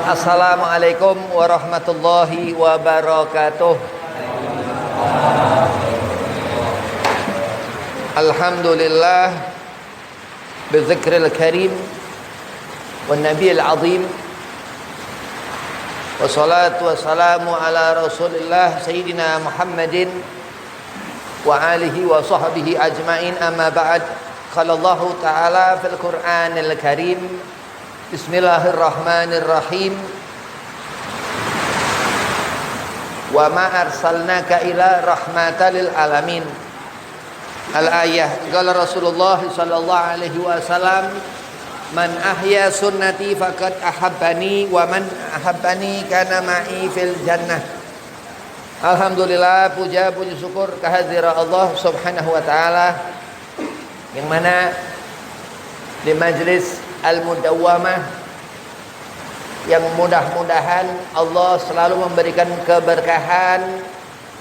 Assalamualaikum warahmatullahi wabarakatuh. Alhamdulillah bidzikril karim wan nabiyil azim wassalatu wassalamu ala rasulillah sayyidina Muhammadin wa alihi wa sahbihi ajmain, amma ba'd. Qala Allah ta'ala fil Qur'anil karim, bismillahirrahmanirrahim, wa ma arsalnaka ila rahmatan lil alamin. Al-ayah. Qala Rasulullah sallallahu alaihi wasallam, man ahya sunnati faqad ahabbani wa man ahabbani kana ma'i fil jannah. Alhamdulillah, puja puji syukur kehadirat Allah subhanahu wa ta'ala, yang mana di majlis Al-Mudawwamah yang mudah-mudahan Allah selalu memberikan keberkahan,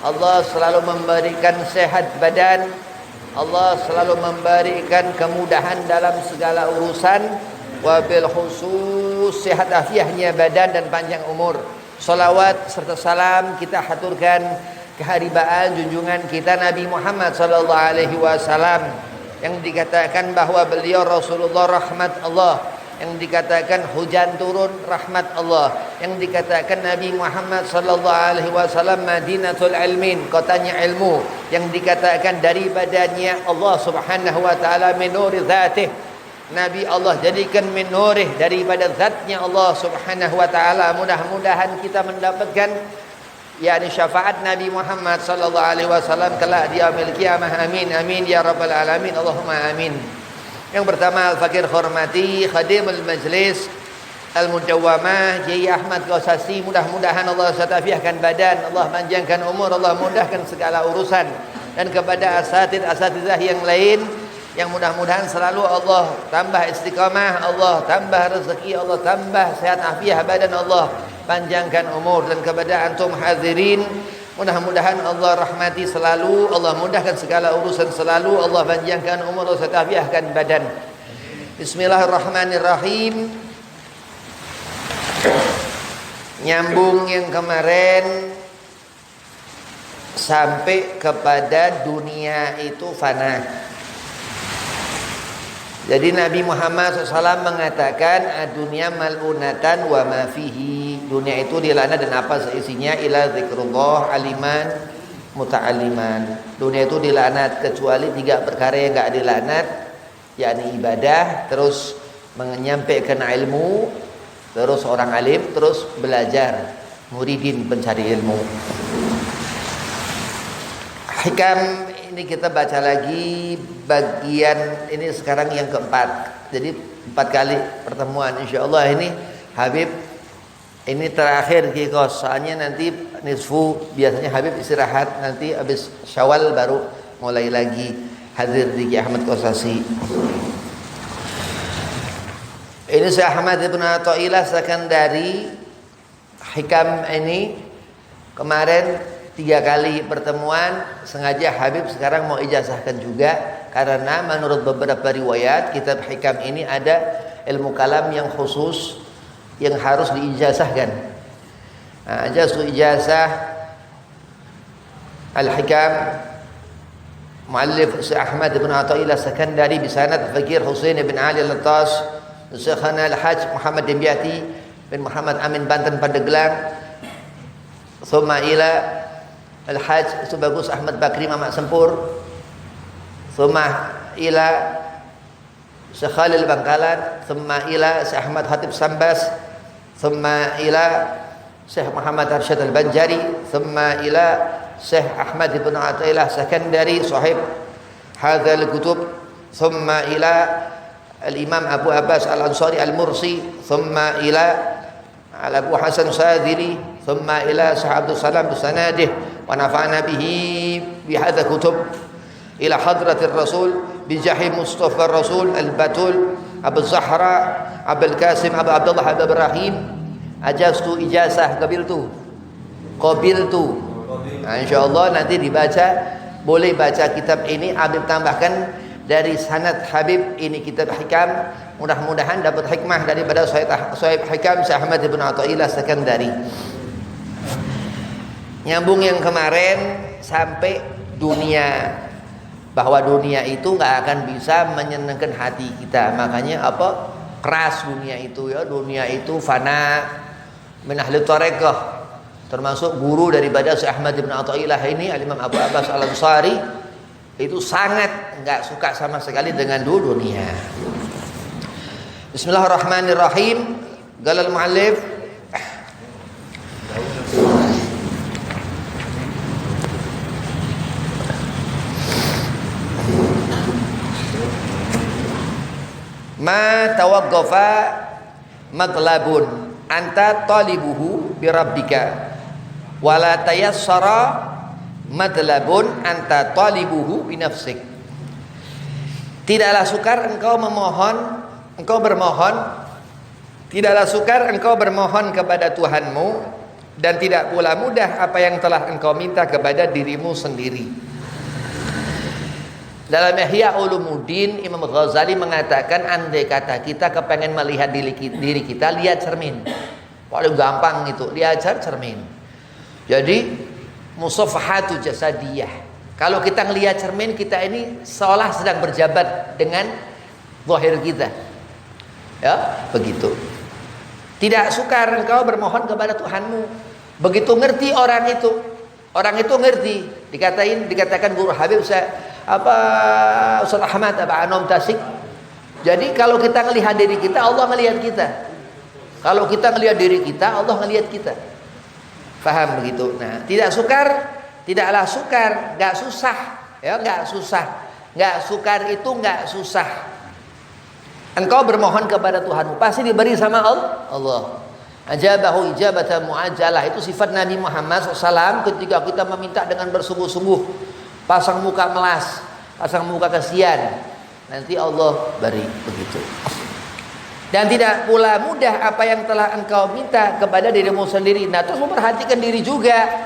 Allah selalu memberikan sehat badan, Allah selalu memberikan kemudahan dalam segala urusan, wabil khusus sehat afiahnya badan dan panjang umur. Salawat serta salam kita haturkan keharibaan junjungan kita Nabi Muhammad sallallahu alaihi wasallam, yang dikatakan bahwa beliau Rasulullah rahmat Allah, yang dikatakan hujan turun rahmat Allah, yang dikatakan Nabi Muhammad sallallahu alaihi wasallam Madinatul Ilmin, kotanya ilmu, yang dikatakan daripadanya Allah Subhanahu wa taala min nuri dzatih, Nabi Allah jadikan min nurih, daripada zatnya Allah Subhanahu wa taala. Mudah-mudahan kita mendapatkan yakni syafaat Nabi Muhammad sallallahu alaihi wasallam kelak di yaumil qiyamah. Amin amin ya rabbal alamin, Allahumma amin. Yang pertama, al-fakir hormati khadimul majlis Al-Mudawwamah Kiai Ahmad Qasasi, mudah-mudahan Allah satafiahkan badan, Allah panjangkan umur, Allah mudahkan segala urusan. Dan kepada asatidz-asatidzah yang lain, yang mudah-mudahan selalu Allah tambah istiqamah, Allah tambah rezeki, Allah tambah sehat afiah badan, Allah panjangkan umur. Dan kepada antum hadirin, mudah-mudahan Allah rahmati selalu, Allah mudahkan segala urusan selalu, Allah panjangkan umur, Allah satafiahkan badan. Bismillahirrahmanirrahim. Nyambung yang kemarin sampai kepada dunia itu fana. Jadi Nabi Muhammad SAW mengatakan dunia mal'unatan wa ma fihi, dunia itu dilaknat dan apa seisinya, ila zikrullah aliman muta'aliman. Dunia itu dilaknat kecuali 3 perkara yang enggak dilaknat, yakni ibadah, terus menyampaikan ilmu, terus orang alim, terus belajar, muridin pencari ilmu. Hikam ini kita baca lagi bagian ini sekarang yang keempat. Jadi 4 kali pertemuan insyaallah ini Habib. Ini terakhir kikos, soalnya nanti nisfu biasanya Habib istirahat, nanti habis Syawal baru mulai lagi hadir di Kiai Ahmad Qasasi. Ini Syekh Ahmad Ibn Athaillah Sakandari. Hikam ini kemarin 3 kali pertemuan, sengaja Habib sekarang mau ijazahkan juga, karena menurut beberapa riwayat kitab hikam ini ada ilmu kalam yang khusus yang harus diijazahkan. Nah, ijazah al-hikam muallif Syekh Ahmad Ibn Athaillah Sakandari bisanad Fakir Husain bin Ali Al-Latas, Syekhana Al-Hajj Muhammad Dimyati bin Muhammad Amin Banten Pandeglang, thumma ila Al-Hajj Subagus Ahmad Bakri Mamak Sempur, thumma ila Syekh Khalil Bangkalan, thumma ila Syekh Ahmad Hatib Sambas, thumma ila Syekh Muhammad Arsyad Al-Banjari, thumma ila Syekh Ahmad Ibn Athaillah Sakandari sahib hadzal kutub, thumma ila Al-Imam Abu Abbas Al-Ansari Al-Mursi, thumma ila Abu Hasan Sadili, thumma ila Syekh Abdul Salam bisanadih wa nafa'na bihi bihadza kutub ila hadratir Rasul bijahi Mustafa Rasul Al-Batul Abu Zahra, Abul Qasim, Abu Abdullah, Abu Ibrahim, ajaztu ijazah qabiltu. Nah, insyaallah nanti dibaca, boleh baca kitab ini. Habib tambahkan dari sanad Habib ini kitab hikam, mudah-mudahan dapat hikmah daripada Sahib Hikam Syekh Ahmad bin Athaillah Sekandari. Nyambung yang kemarin sampai dunia, bahwa dunia itu nggak akan bisa menyenangkan hati kita. Makanya apa? Keras dunia itu ya. Dunia itu fana min ahli thariqah. Termasuk guru daripada Syekh Ahmad bin Athaillah ini, Al-Imam Abu Abbas Al-Ansari, itu sangat nggak suka sama sekali dengan dunia. Bismillahirrahmanirrahim. Qala al-muallif ma tawaqqafa matlabun anta talibuhu bi rabbika wala tayassara matlabun anta talibuhu bi nafsik. Tidaklah sukar engkau bermohon, tidaklah sukar engkau bermohon kepada Tuhanmu, dan tidak pula mudah apa yang telah engkau minta kepada dirimu sendiri. Dalam Ihya Ulumuddin, Imam Ghazali mengatakan, andai kata kita kepengen melihat diri kita, lihat cermin. Paling gampang itu, lihat cermin. Jadi musafahatu jasadiyah. Kalau kita ngelihat cermin, kita ini seolah sedang berjabat dengan zahir kita. Ya, begitu. Tidak sukar engkau bermohon kepada Tuhanmu. Begitu ngerti orang itu ngerti. Dikatakan guru Habib Ustaz Ahmad Anom Tasik. Jadi kalau kita ngelihat diri kita, Allah ngelihat kita. Kalau kita ngelihat diri kita, Allah ngelihat kita. Faham begitu? Nah, tidaklah sukar, enggak susah. Ya, enggak susah. Enggak sukar itu enggak susah. Engkau bermohon kepada Tuhanmu, pasti diberi sama Allah. Ajabahu ijabatan muajjalah, itu sifat Nabi Muhammad SAW ketika kita meminta dengan bersungguh-sungguh. Pasang muka melas, pasang muka kasihan, nanti Allah beri, begitu. Dan tidak pula mudah apa yang telah engkau minta kepada dirimu sendiri. Nah, terus memperhatikan diri juga,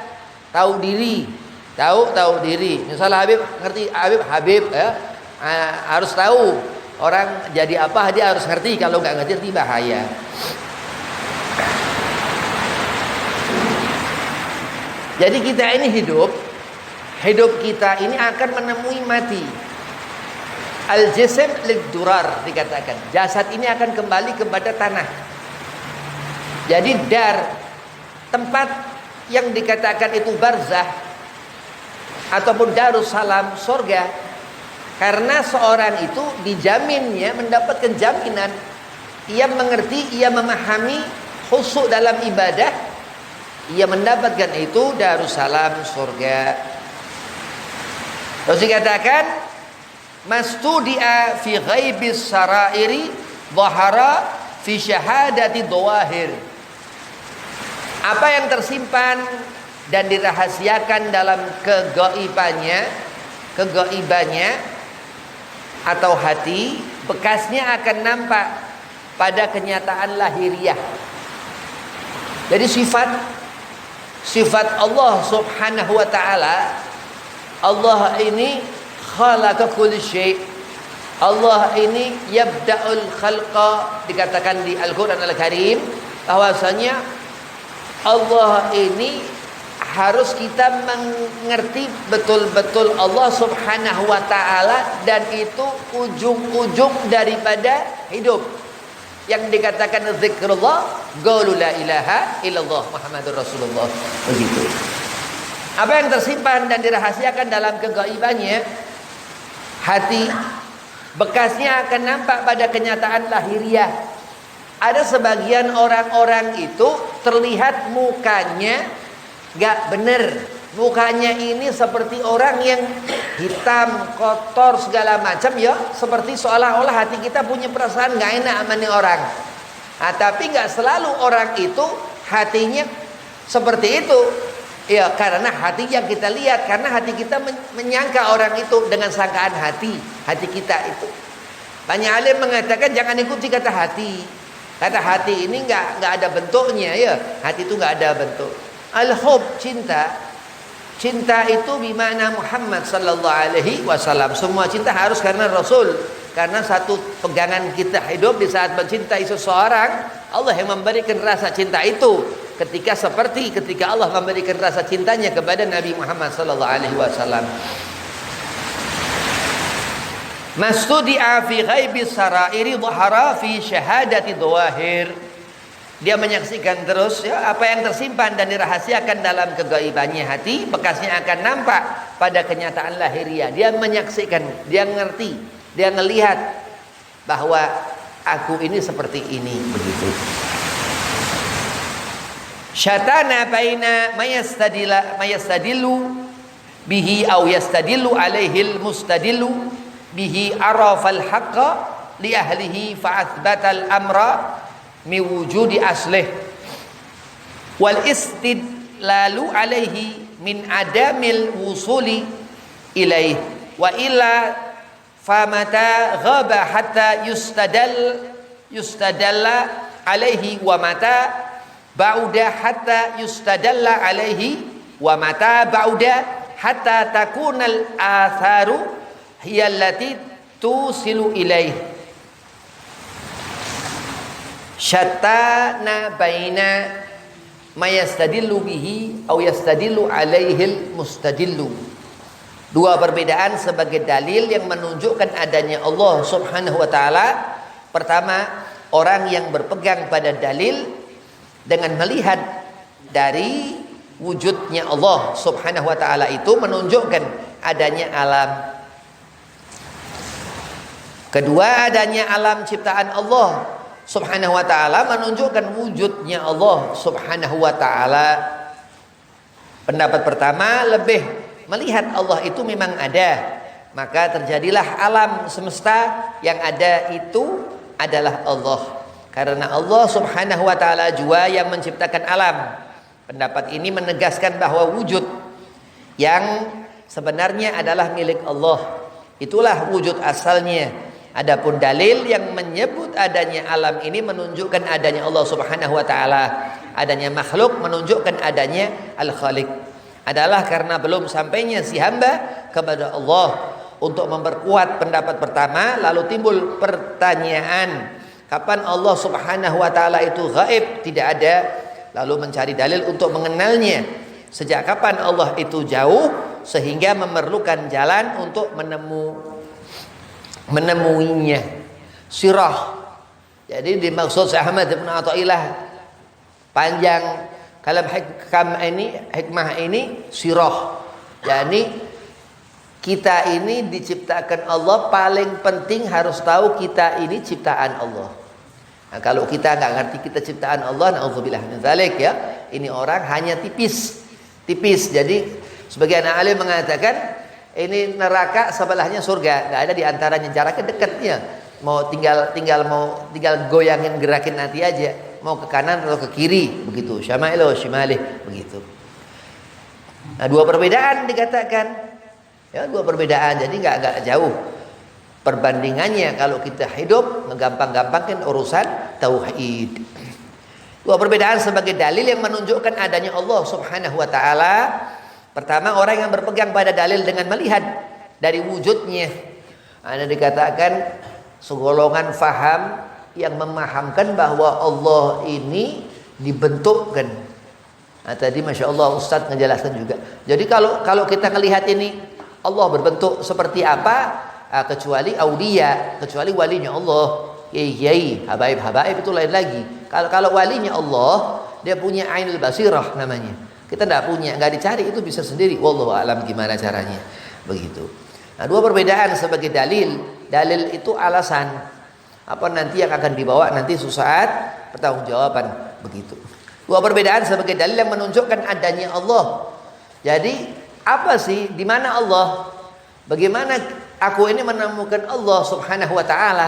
tahu diri. Misalnya Habib ngerti, Habib ya, harus tahu orang jadi apa, dia harus ngerti. Kalau nggak ngerti bahaya. Jadi kita ini hidup kita ini akan menemui mati. Al-jism lid-durar dikatakan. Jasad ini akan kembali kepada tanah. Jadi tempat yang dikatakan itu barzah ataupun darussalam, surga. Karena seorang itu dijaminnya mendapatkan jaminan, ia mengerti, ia memahami, khusyuk dalam ibadah, ia mendapatkan itu darussalam, surga. Terus dikatakan mastudia fi ghaibis sarairi dhahara fi syahadati dhawahir. Apa yang tersimpan dan dirahasiakan dalam kegaibannya atau hati, bekasnya akan nampak pada kenyataan lahiriah. Jadi sifat Allah Subhanahu wa taala, Allah ini khalaqa kulli syai'. Allah ini yabda'ul khalqa, dikatakan di Al-Qur'an Al-Karim bahwasanya Allah ini harus kita mengerti betul-betul Allah Subhanahu wa taala, dan itu ujung-ujung daripada hidup. Yang dikatakan zikrullah, qaulu la ilaha illallah Muhammadur Rasulullah, begitu. Apa yang tersimpan dan dirahasiakan dalam kegaibannya hati, bekasnya akan nampak pada kenyataan lahiriah. Ada sebagian orang-orang itu terlihat mukanya gak bener, mukanya ini seperti orang yang hitam, kotor, segala macam ya, seperti seolah-olah hati kita punya perasaan gak enak sama nih orang. Nah, tapi gak selalu orang itu hatinya seperti itu. Ya, karena hati yang kita lihat, karena hati kita menyangka orang itu dengan sangkaan hati kita itu. Banyak alim mengatakan jangan ikuti kata hati. Kata hati ini nggak ada bentuknya ya. Hati itu nggak ada bentuk. Al-hub, cinta. Cinta itu bimana Muhammad sallallahu alaihi wasallam. Semua cinta harus karena Rasul. Karena satu pegangan kita hidup di saat mencintai seseorang, Allah yang memberikan rasa cinta itu. Ketika Allah memberikan rasa cintanya kepada Nabi Muhammad sallallahu alaihi wasallam. Mastudi'a fi ghaibis sarairi dhahara fi syahadati dhawahir. Dia menyaksikan terus ya, apa yang tersimpan dan dirahasiakan dalam kegaibannya hati, bekasnya akan nampak pada kenyataan lahiriah. Dia menyaksikan, dia ngerti, dia ngelihat bahwa aku ini seperti ini, begitu. Syatana baina mayastadilu bihi aw yastadilu alaihil mustadilu bihi arafal haqqa li ahlihi fa'athbatal amra mi wujudi aslih wal istidlalu alaihi min adamil wusuli ilaih wa illa famata ghaba hatta yustadalla alaihi wa mata ba'uda hatta yustadalla alaihi wa mata ba'uda hatta takunal atharu hiya allati tusilu ilaih. Syatana baina mayastadillu bihi aw yastadillu alaihil mustadillu. Dua perbedaan sebagai dalil yang menunjukkan adanya Allah Subhanahu wa taala. Pertama, orang yang berpegang pada dalil dengan melihat dari wujudnya Allah Subhanahu wa taala itu menunjukkan adanya alam. Kedua, adanya alam ciptaan Allah Subhanahu wa ta'ala menunjukkan wujudnya Allah Subhanahu wa ta'ala. Pendapat pertama, lebih melihat Allah itu memang ada, maka terjadilah alam semesta, yang ada itu adalah Allah. Karena Allah Subhanahu wa ta'ala jua yang menciptakan alam. Pendapat ini menegaskan bahwa wujud yang sebenarnya adalah milik Allah, itulah wujud asalnya. Adapun dalil yang menyebut adanya alam ini menunjukkan adanya Allah Subhanahu wa taala. Adanya makhluk menunjukkan adanya Al-Khaliq. Adalah karena belum sampainya si hamba kepada Allah. Untuk memperkuat pendapat pertama, lalu timbul pertanyaan, kapan Allah Subhanahu wa taala itu gaib, tidak ada? Lalu mencari dalil untuk mengenalnya. Sejak kapan Allah itu jauh sehingga memerlukan jalan untuk menemuinya. Sirah. Jadi dimaksud Ahmad bin Athaillah panjang kalam hikmah ini sirah. Jadi kita ini diciptakan Allah, paling penting harus tahu kita ini ciptaan Allah. Nah, kalau kita nggak ngerti kita ciptaan Allah, na'udzubillah min dzalik ya. Ini orang hanya tipis. Jadi sebagian alim mengatakan ini neraka sebelahnya surga, nggak ada di antaranya, jaraknya dekatnya. Mau tinggal goyangin, gerakin nanti aja, mau ke kanan atau ke kiri, begitu. Syama'il wa shimalih, begitu. Nah, dua perbedaan dikatakan. Ya, dua perbedaan, jadi nggak jauh. Perbandingannya kalau kita hidup menggampang-gampangkan urusan tauhid. Dua perbedaan sebagai dalil yang menunjukkan adanya Allah Subhanahu wa taala. Pertama, orang yang berpegang pada dalil dengan melihat dari wujudnya. Ada dikatakan segolongan faham yang memahamkan bahwa Allah ini dibentukkan. Nah, tadi Masya Allah Ustadz ngejelaskan juga. Jadi kalau kita melihat ini Allah berbentuk seperti apa, kecuali aulia, kecuali walinya Allah, kiai, habaib itu lain lagi. Kalau walinya Allah, dia punya ainul basirah namanya. Kita tidak punya, nggak dicari, itu bisa sendiri. Wallahu a'lam gimana caranya, begitu. Nah, dua perbedaan sebagai dalil. Dalil itu alasan. Apa nanti yang akan dibawa nanti susaat pertanggungjawaban, begitu. Dua perbedaan sebagai dalil yang menunjukkan adanya Allah. Jadi apa sih, di mana Allah? Bagaimana aku ini menemukan Allah Subhanahu wa taala?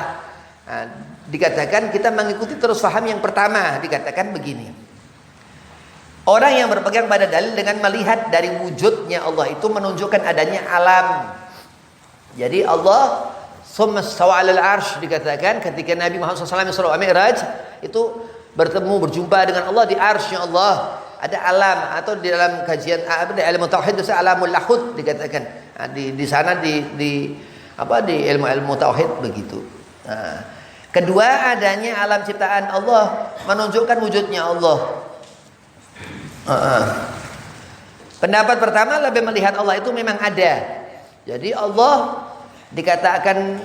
Nah, dikatakan kita mengikuti terus faham yang pertama, dikatakan begini. Orang yang berpegang pada dalil dengan melihat dari wujudnya Allah itu menunjukkan adanya alam. Jadi Allah Tsumma stawa 'alal 'arsy, dikatakan ketika Nabi Muhammad SAW Isra Mi'raj itu bertemu berjumpa dengan Allah di arsy Allah. Ada alam, atau di dalam kajian di ilmu tauhid itu alamul lahud dikatakan. Di sana di ilmu tauhid begitu. Kedua, adanya alam ciptaan Allah menunjukkan wujudnya Allah. Pendapat pertama lebih melihat Allah itu memang ada. Jadi Allah dikatakan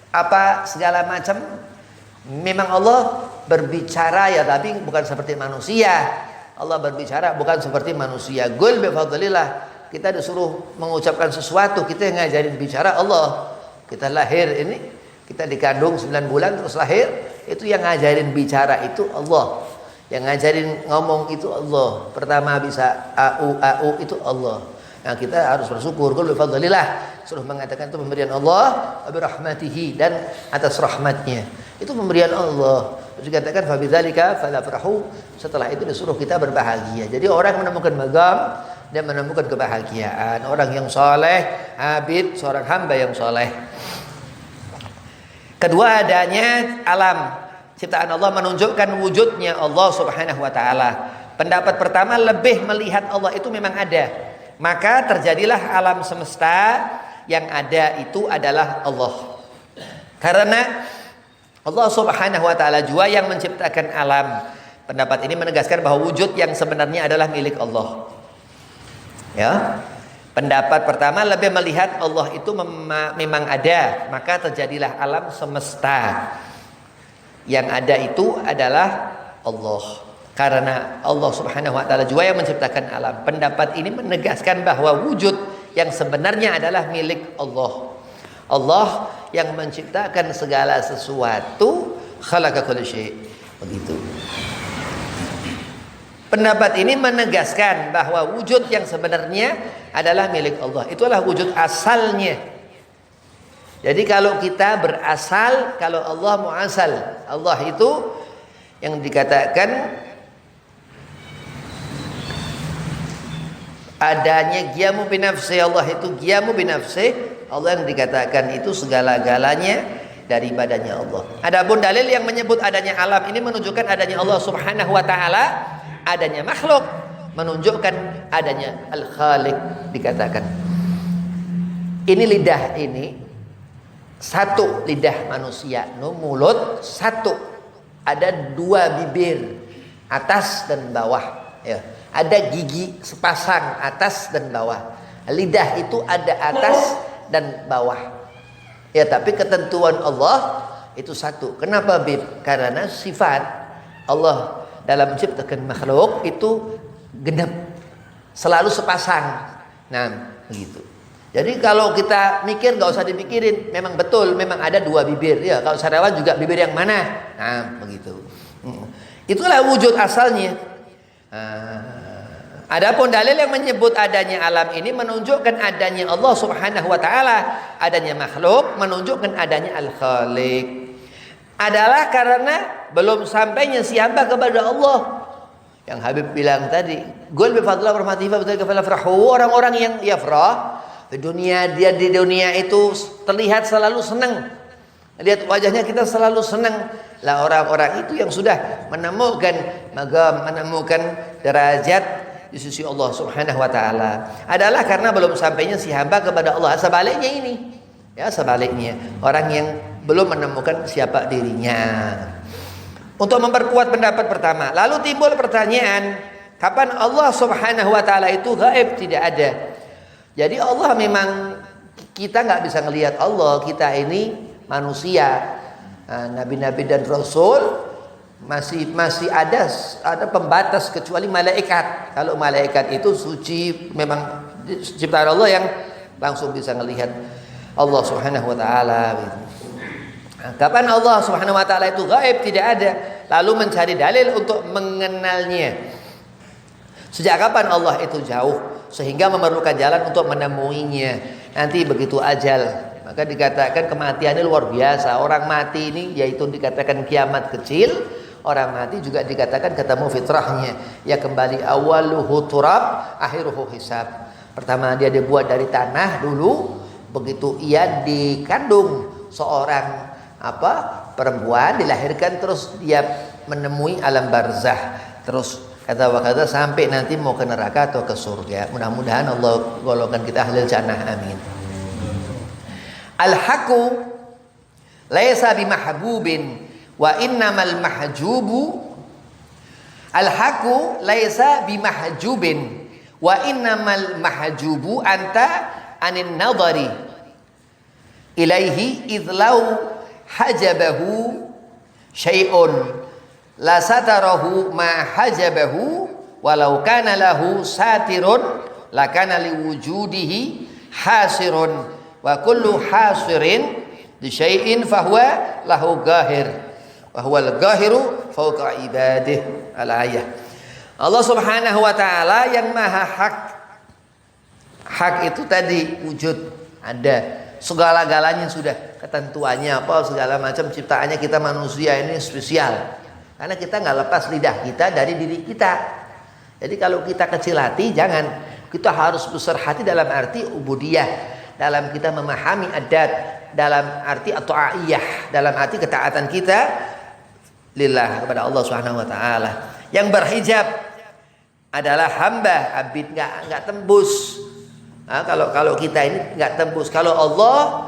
apa segala macam, memang Allah berbicara ya, tapi bukan seperti manusia. Allah berbicara bukan seperti manusia. Qul bi fadlillah, kita disuruh mengucapkan sesuatu, kita yang ngajarin bicara Allah. Kita lahir ini, kita dikandung 9 bulan terus lahir, itu yang ngajarin bicara itu Allah. Yang ngajarin ngomong itu Allah. Pertama bisa au itu Allah. Nah, kita harus bersyukur. Qul bi fadlillah, suruh mengatakan itu pemberian Allah, bi rahmatihi, dan atas rahmatnya. Itu pemberian Allah. Terus dikatakan fa bidzalika falafrahu, setelah itu disuruh kita berbahagia. Jadi orang menemukan magam dan menemukan kebahagiaan. Orang yang soleh, abid, seorang hamba yang soleh. Kedua, adanya alam ciptaan Allah menunjukkan wujudnya Allah Subhanahu wa taala. Pendapat pertama lebih melihat Allah itu memang ada. Maka terjadilah alam semesta, yang ada itu adalah Allah. Karena Allah Subhanahu wa taala juga yang menciptakan alam. Pendapat ini menegaskan bahwa wujud yang sebenarnya adalah milik Allah. Ya. Pendapat pertama lebih melihat Allah itu memang ada, maka terjadilah alam semesta. Yang ada itu adalah Allah. Karena Allah Subhanahu wa taala juga yang menciptakan alam. Pendapat ini menegaskan bahwa wujud yang sebenarnya adalah milik Allah. Allah yang menciptakan segala sesuatu, khalaqa kulla syai'. Begitu. Pendapat ini menegaskan bahwa wujud yang sebenarnya adalah milik Allah. Itulah wujud asalnya. Jadi kalau kita berasal, kalau Allah muasal, Allah itu yang dikatakan adanya qiyamu binafsi, Allah itu qiyamu binafsi, Allah yang dikatakan itu segala-galanya daripadanya Allah. Adapun dalil yang menyebut adanya alam ini menunjukkan adanya Allah Subhanahu wa taala, adanya makhluk menunjukkan adanya Al-Khaliq dikatakan. Ini lidah ini satu lidah manusia, mulut satu, ada 2 bibir atas dan bawah, ya. Ada gigi sepasang atas dan bawah. Lidah itu ada atas dan bawah. Ya, tapi ketentuan Allah itu satu. Kenapa, Bib? Karena sifat Allah dalam menciptakan makhluk itu genap, selalu sepasang. Nah, begitu. Jadi kalau kita mikir nggak usah dipikirin, memang betul, memang ada 2 bibir. Ya, kalau sariawan juga bibir yang mana? Nah, begitu. Itulah wujud asalnya. Adapun dalil yang menyebut adanya alam ini menunjukkan adanya Allah Subhanahu wa taala, adanya makhluk menunjukkan adanya Al-Khaliq. Adalah karena belum sampainya si hamba kepada Allah. Yang Habib bilang tadi, qul bi fadlillah wa rahmatihi fa bidzalika falyafrahu. Orang-orang yang yafrah di dunia, dia di dunia itu terlihat selalu senang. Lihat wajahnya kita selalu senang. Lah orang-orang itu yang sudah menemukan magam, menemukan derajat di sisi Allah Subhanahu wa taala adalah karena belum sampainya si hamba kepada Allah. Sebaliknya ini, ya, sebaliknya orang yang belum menemukan siapa dirinya. Untuk memperkuat pendapat pertama, lalu timbul pertanyaan, kapan Allah Subhanahu wa taala itu gaib? Tidak ada. Jadi Allah memang, kita nggak bisa ngelihat Allah, kita ini manusia. Nabi-nabi dan rasul masih ada pembatas kecuali malaikat. Kalau malaikat itu suci, memang ciptaan Allah yang langsung bisa melihat Allah Subhanahu wa taala. Kapan Allah Subhanahu wa taala itu gaib? Tidak ada. Lalu mencari dalil untuk mengenalnya. Sejak kapan Allah itu jauh sehingga memerlukan jalan untuk menemuinya? Nanti begitu ajal, maka dikatakan kematiannya luar biasa. Orang mati ini yaitu dikatakan kiamat kecil. Orang mati juga dikatakan ketemu fitrahnya. Ya, kembali awaluhu turab, akhiruhu hisab. Pertama dia dibuat dari tanah dulu, begitu ia dikandung seorang perempuan dilahirkan terus dia menemui alam barzah, terus kata wakata sampai nanti mau ke neraka atau ke surga. Mudah-mudahan Allah golongkan kita ahlul jannah, amin. Al-haqqu laisa bimahbubin wa innamal mahjubu. Al-haqqu laisa bimahjubin wa innamal mahjubu anta anin nadari ilaihi idlau hajabahu syai'un la satarahu ma hajabahu walau kana lahu satirun lakana liwujudihi hasirun wa kullu hasirin di syai'in fahuwa lahu gahir wa huwal gahiru fawqa ibadih. Al-ayah. Allah Subhanahu wa taala yang maha hak. Hak itu tadi wujud, ada segala-galanya, sudah ketentuannya apa segala macam ciptaannya. Kita manusia ini spesial karena kita nggak lepas lidah kita dari diri kita. Jadi kalau kita kecil hati, jangan, kita harus besar hati dalam arti ubudiyah, dalam kita memahami adat, dalam arti ta'iyah, dalam arti ketaatan kita lillah kepada Allah Subhanahu wa taala. Yang berhijab adalah hamba, abid nggak tembus. Kalau kita ini nggak tembus, kalau Allah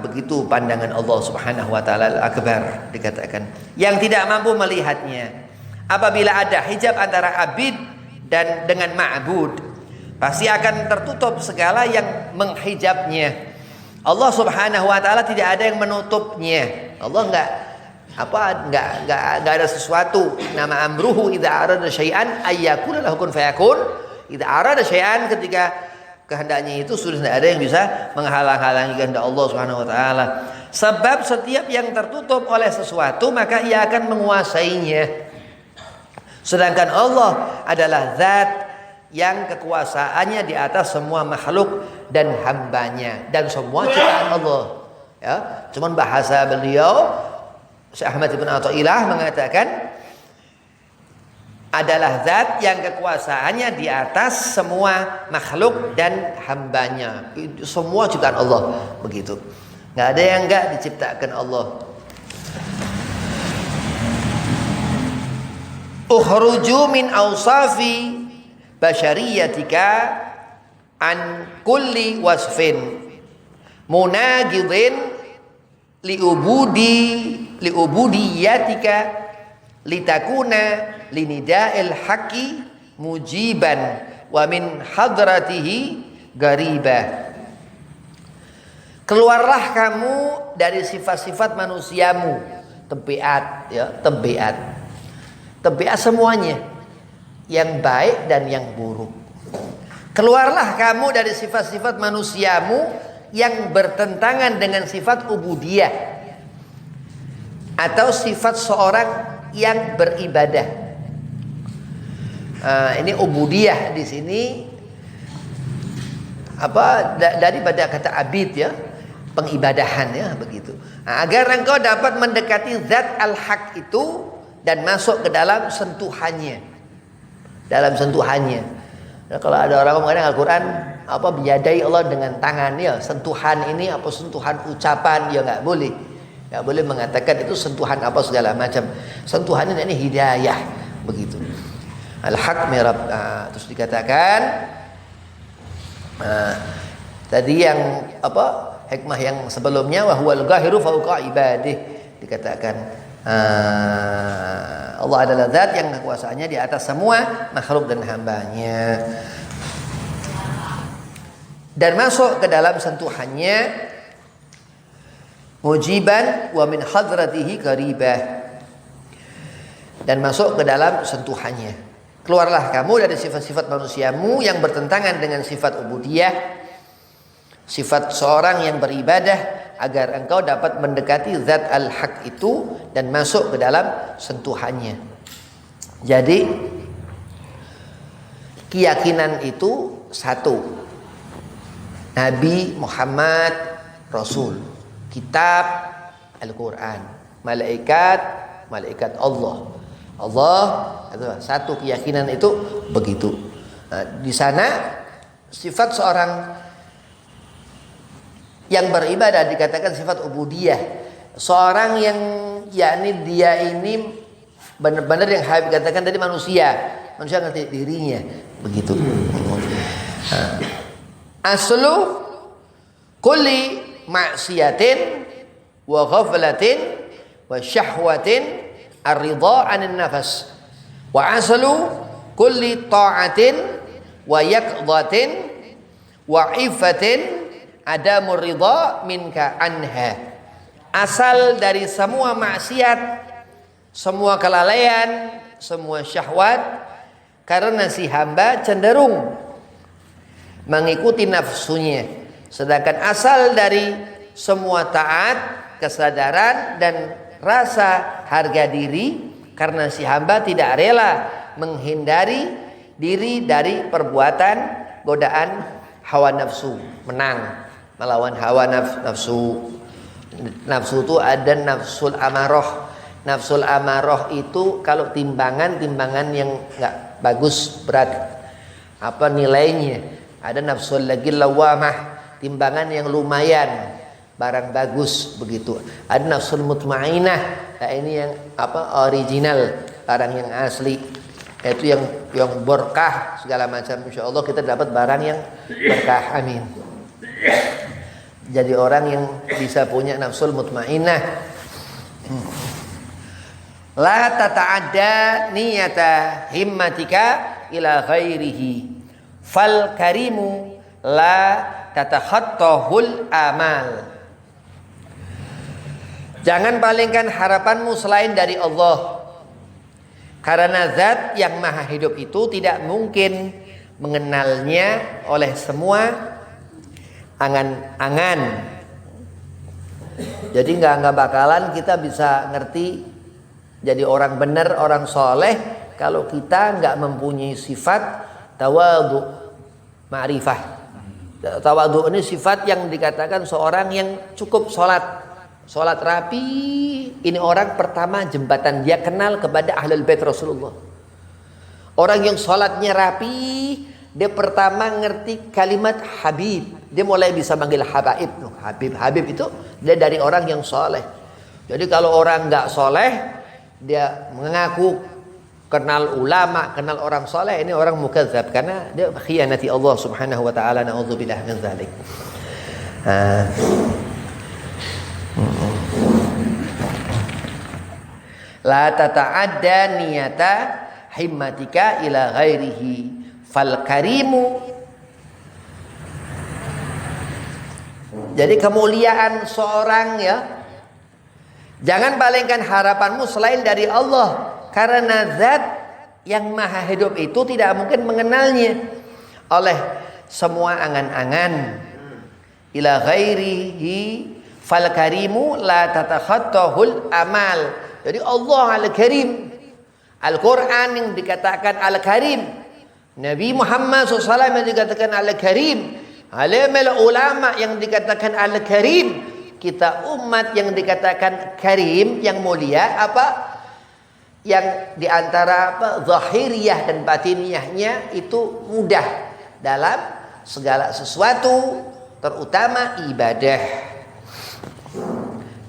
begitu pandangan Allah Subhanahu wa taala akbar, dikatakan yang tidak mampu melihatnya. Apabila ada hijab antara abid dan dengan ma'bud, pasti akan tertutup segala yang menghijabnya. Allah Subhanahu wa taala tidak ada yang menutupnya. Allah nggak ada sesuatu. Nama amruhu idza arada syai'an ayyakuna lahu kun fayakun. Idza arada syai'an, ketika kehendaknya itu sudah tidak ada yang bisa menghalang-halangi kehendak Allah Subhanahu wa taala. Sebab setiap yang tertutup oleh sesuatu maka ia akan menguasainya. Sedangkan Allah adalah zat yang kekuasaannya di atas semua makhluk dan hambanya dan semua ciptaan Allah. Ya, cuman bahasa beliau Syekh Ahmad Ibn Athaillah mengatakan adalah zat yang kekuasaannya di atas semua makhluk dan hambanya. Itu semua ciptaan Allah, begitu. Nggak ada yang nggak diciptakan Allah. Ukhruju min awsafi basyariyatika an kulli wasfin munagidin liubudiyatika litakuna linida'il haqqi mujiban wa min hadratihi garibah. Keluarlah kamu dari sifat-sifat manusiamu, tabiat ya, tabiat semuanya yang baik dan yang buruk. Keluarlah kamu dari sifat-sifat manusiamu yang bertentangan dengan sifat ubudiyah atau sifat seorang yang beribadah. Ini ubudiyah di sini daripada kata abid ya, pengibadahan ya, begitu. Agar engkau dapat mendekati zat al-haq itu dan masuk ke dalam sentuhannya. Nah, kalau ada orang mengatakan Al-Quran biyadai Allah dengan tangan ya, sentuhan ini sentuhan ucapan ya, nggak boleh. Nggak boleh mengatakan itu sentuhan segala macam. Sentuhan ini hidayah, begitu. Al-haq mirab. Terus dikatakan tadi yang hikmah yang sebelumnya wa huwal ghahiru fawqa ibadih, dikatakan Allah adalah zat yang kekuasaannya di atas semua makhluk dan hambanya, dan masuk ke dalam sentuhannya mujiban wa min hadratihi qaribah, dan masuk ke dalam sentuhannya. Keluarlah kamu dari sifat-sifat manusiamu yang bertentangan dengan sifat ubudiyah, sifat seorang yang beribadah, agar engkau dapat mendekati zat al-haq itu dan masuk ke dalam sentuhannya. Jadi keyakinan itu satu, Nabi Muhammad Rasul, kitab Al-Quran, malaikat Allah satu, keyakinan itu begitu. Di sana sifat seorang Yang beribadah dikatakan sifat ubudiyah. Seorang yang yakni dia ini benar-benar yang Habib katakan tadi manusia ngerti dirinya begitu. Aslu kulli maksiatin wa ghaflatin wa syahwatin ar-ridha 'anil nafas wa aslu kulli ta'atin wa yaqdatin wa ifatin adamur ridha minka anha. Asal dari semua maksiat, semua kelalaian, semua syahwat, karena si hamba cenderung mengikuti nafsunya. Sedangkan asal dari semua taat, kesadaran dan rasa harga diri, karena si hamba tidak rela menghindari diri dari perbuatan godaan hawa nafsu, menang melawan hawa nafsu. Nafsu itu ada nafsul amarah. Nafsul amarah itu kalau timbangan yang nggak bagus, berat apa nilainya. Ada nafsul lagi lawamah, timbangan yang lumayan, barang bagus begitu. Ada nafsul mutmainah, nah ini yang apa original, barang yang asli. Itu yang berkah segala macam. Insya Allah kita dapat barang yang berkah. Amin. Jadi orang yang bisa punya nafsul mutmainah. La tata'adda niyata himmatika ila ghairihi fal karimu la tatakhattahul amal. Jangan palingkan harapanmu selain dari Allah, karena zat yang maha hidup itu tidak mungkin mengenalnya oleh semua angan-angan. Jadi nggak bakalan kita bisa ngerti jadi orang benar, orang soleh kalau kita nggak mempunyai sifat tawadhu, ma'rifah. Tawadhu ini sifat yang dikatakan seorang yang cukup sholat rapi. Ini orang pertama jembatan dia kenal kepada ahlul bait Rasulullah. Orang yang sholatnya rapi, dia pertama ngerti kalimat Habib. Dia mulai bisa manggil Habaib. Habib itu dia dari orang yang soleh. Jadi kalau orang nggak soleh, dia mengaku kenal ulama, kenal orang soleh, ini orang mukadzab karena dia khianati Allah Subhanahu wa taala. Na'udzubillah min dzalik. La tata'adda niyata himmatika ila ghairihi fal karimu. Jadi kemuliaan seorang ya, jangan palingkan harapanmu selain dari Allah, karena zat yang maha hidup itu tidak mungkin mengenalnya oleh semua angan-angan. Ila ghairihi fal karimu la tatakhattahul amal. Jadi Allah al-Karim, Al-Quran yang dikatakan al-Karim, Nabi Muhammad SAW yang dikatakan al-Karim, alimul ulama yang dikatakan al-Karim, kita umat yang dikatakan karim, yang mulia, apa yang diantara apa zahiriyah dan batiniyahnya itu mudah dalam segala sesuatu, terutama ibadah.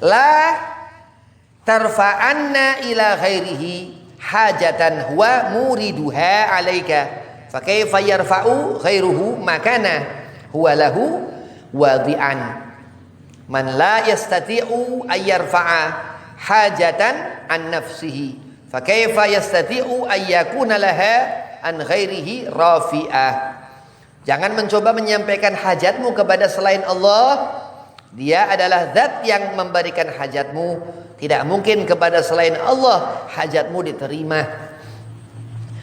La tarfa'anna ila ghairihi hajatan huwa muriduha alaika fa kaifa yarfa'u ghairuhu makana huwa lahu wadi'an. Man la yastati'u ayyarfa'a hajatan an nafsihi fa kaifa yastati'u ayyakuna laha an ghairihi rafi'ah. Jangan mencoba menyampaikan hajatmu kepada selain Allah. Dia adalah zat yang memberikan hajatmu. Tidak mungkin kepada selain Allah hajatmu diterima.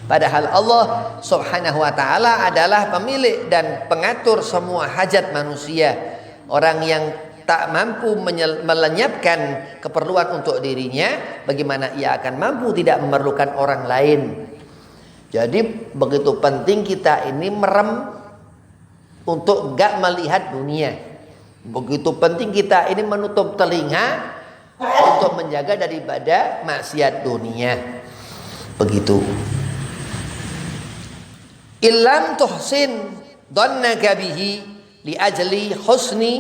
Padahal Allah Subhanahu wa ta'ala adalah pemilik dan pengatur semua hajat manusia. Orang yang tak mampu melenyapkan keperluan untuk dirinya, bagaimana ia akan mampu tidak memerlukan orang lain? Jadi begitu penting kita ini merem untuk gak melihat dunia. Begitu penting kita ini menutup telinga untuk menjaga daripada maksiat dunia. Begitu. Illam tuhsin dhannaka bihi li ajli husni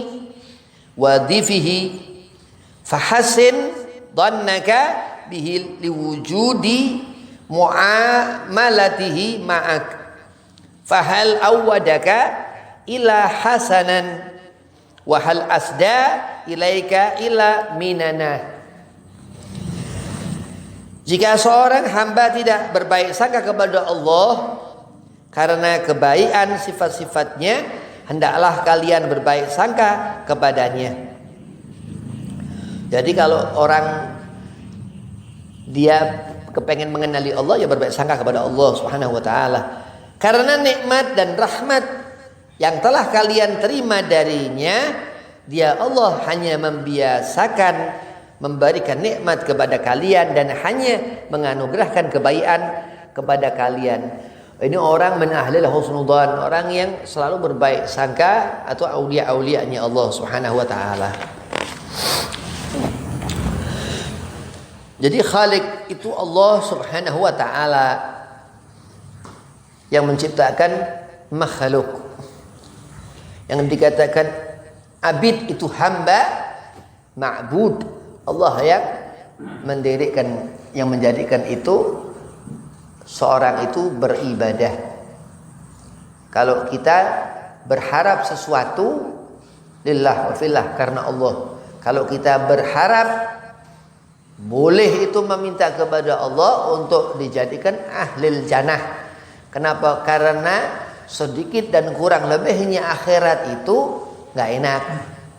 wadhifihi fahassin dhannaka bihi liwujudi muamalatihi ma'ak fahal awwadaka ila hasanan wa hal asda ilaika ila minana. Jika seorang hamba tidak berbaik sangka kepada Allah karena kebaikan sifat-sifatnya, hendaklah kalian berbaik sangka kepadanya. Jadi kalau orang dia kepengen mengenali Allah, ya berbaik sangka kepada Allah Subhanahu wa taala. Karena nikmat dan rahmat yang telah kalian terima darinya, dia Allah hanya membiasakan memberikan nikmat kepada kalian dan hanya menganugerahkan kebaikan kepada kalian. Ini orang min ahlil husnudzan, orang yang selalu berbaik sangka atau aulia-aulianya Allah Subhanahu wa taala. Jadi Khalik itu Allah Subhanahu wa taala yang menciptakan makhluk. Yang dikatakan abid itu hamba, ma'bud Allah yang mendirikan, yang menjadikan itu seorang itu beribadah. Kalau kita berharap sesuatu lillah wa fillah karena Allah. Kalau kita berharap, boleh itu meminta kepada Allah untuk dijadikan ahlil jannah. Kenapa? Karena sedikit dan kurang lebihnya akhirat itu nggak enak.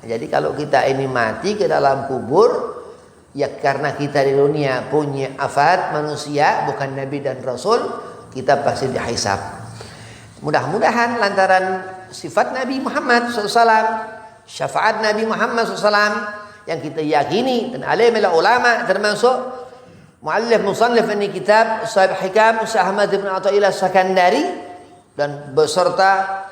Jadi kalau kita ini mati ke dalam kubur, ya karena kita di dunia punya afat manusia, bukan Nabi dan Rasul, kita pasti dihisab. Mudah-mudahan lantaran sifat Nabi Muhammad SAW, syafaat Nabi Muhammad SAW yang kita yakini, dan alimul ulama termasuk muallif musannif ini kitab Sahib Hikam Syekh Ahmad bin Athaillah Sakandari dan beserta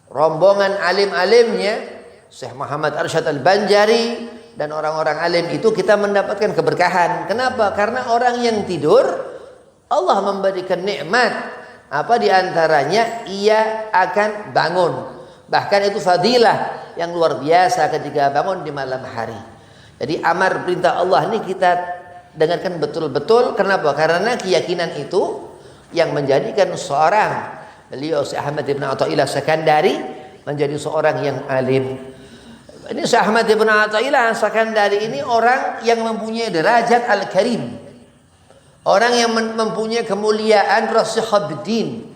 rombongan alim-alimnya Syekh Muhammad Arsyad Al-Banjari dan orang-orang alim itu, kita mendapatkan keberkahan. Kenapa? Karena orang yang tidur, Allah memberikan nikmat. Apa diantaranya? Ia akan bangun. Bahkan itu fadilah yang luar biasa ketika bangun di malam hari. Jadi amar perintah Allah ini kita dengarkan betul-betul. Kenapa? Karena keyakinan itu yang menjadikan seorang, beliau Syekh Ahmad bin Athaillah Sakandari menjadi seorang yang alim. Ini Syekh Ahmad bin Athaillah Sakandari ini orang yang mempunyai derajat al-karim, orang yang mempunyai kemuliaan Rasihabuddin.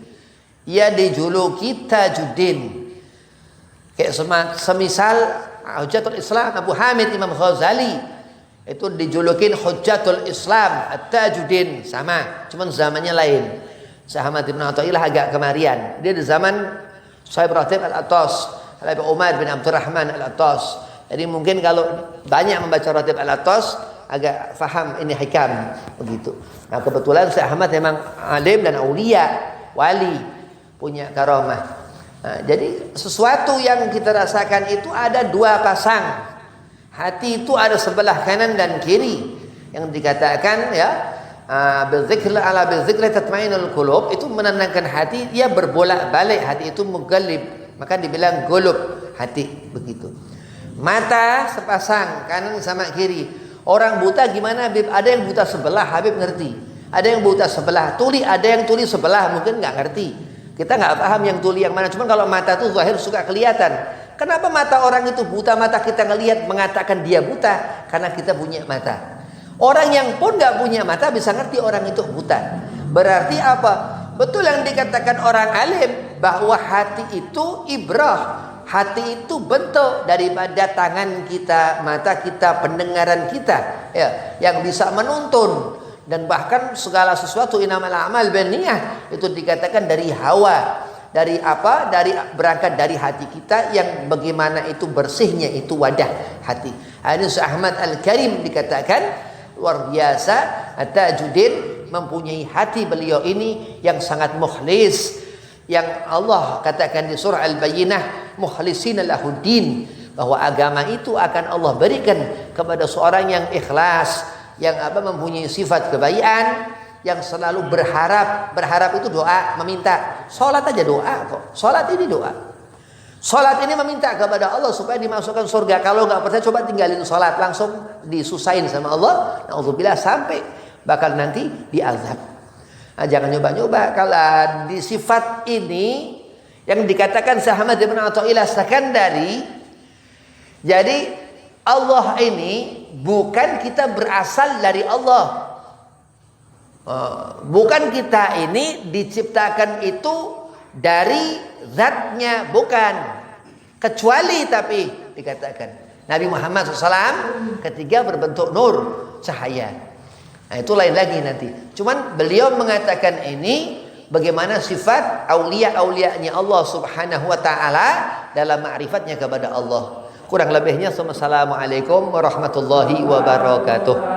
Ia dijuluki Tajuddin. Kayak semisal Hujjatul Islam Abu Hamid Imam Ghazali itu dijulukin Hujjatul Islam At-Tajuddin, sama, cuman zamannya lain. Syekh Ahmad bin Athaillah agak kemarian. Dia di zaman Sahib Ratib Al-Attas, Habib Umar bin Abdurrahman Al-Attas. Jadi mungkin kalau banyak membaca Ratib Al-Attas agak faham ini hikam begitu. Nah kebetulan Syekh Ahmad memang alim dan aulia, wali, punya karamah. Nah, jadi sesuatu yang kita rasakan itu ada dua pasang. Hati itu ada sebelah kanan dan kiri. Yang dikatakan ya, bizikr ala bizikr tatmainul qulub, itu menenangkan hati, dia berbolak-balik, hati itu mugallib. Maka dibilang golub hati begitu. Mata sepasang kanan sama kiri. Orang buta gimana Habib? Ada yang buta sebelah, Habib ngerti. Ada yang buta sebelah, tuli, ada yang tuli sebelah, mungkin nggak ngerti. Kita nggak paham yang tuli yang mana. Cuman kalau mata itu zahir suka kelihatan. Kenapa mata orang itu buta? Mata kita ngelihat mengatakan dia buta karena kita punya mata. Orang yang pun nggak punya mata bisa ngerti orang itu buta. Berarti apa? Betul yang dikatakan orang alim bahwa hati itu ibrah, hati itu bentuk daripada tangan kita, mata kita, pendengaran kita, ya, yang bisa menuntun. Dan bahkan segala sesuatu inamal amal binniyah itu dikatakan dari hawa, dari apa? Dari berangkat dari hati kita yang bagaimana itu bersihnya itu wadah hati. Ini Syekh Ahmad Al-Karim dikatakan luar biasa, Tajuddin mempunyai hati beliau ini yang sangat mukhlis, yang Allah katakan di surah Al-Bayyinah mukhlisina lahuddin, bahwa agama itu akan Allah berikan kepada seorang yang ikhlas, yang mempunyai sifat kebaikan, yang selalu berharap. Berharap itu doa, meminta. Salat aja doa kok. Salat ini doa. Salat ini meminta kepada Allah supaya dimasukkan surga. Kalau nggak percaya coba tinggalin salat, langsung disusahin sama Allah. Nauzubillah sampai bakal nanti diazab. Nah, jangan nyoba-nyoba. Kalau di sifat ini yang dikatakan Ahmad bin Athaillah Sakandari, jadi Allah ini bukan kita berasal dari Allah. Bukan kita ini diciptakan itu dari zatnya, bukan. Kecuali tapi dikatakan Nabi Muhammad SAW ketika berbentuk nur, cahaya. Nah, itu lain lagi nanti. Cuman beliau mengatakan ini bagaimana sifat aulia-aulianya Allah Subhanahu wa taala dalam ma'rifatnya kepada Allah. Kurang lebihnya, assalamualaikum warahmatullahi wabarakatuh.